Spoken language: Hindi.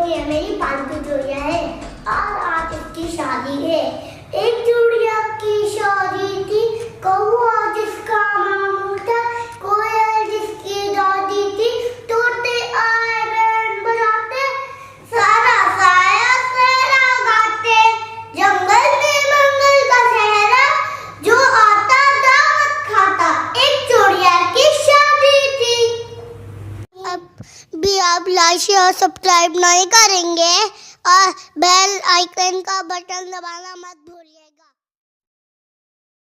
ये मेरी पालतू चूड़िया है और आज इसकी शादी है। एक चूड़िया की शादी थी, कौवा जिसका मामू था, कोयल जिसकी दादी थी, तोते आए बैंड बजाते, सारा साया सहरा गाते, जंगल में मंगल का सहरा, जो आता दावत खाता, एक चूड़िया की शादी थी। अब भी आप लाइक शेयर सब्सक्राइब नहीं करेंगे और बेल आइकन का बटन दबाना मत भूलिए।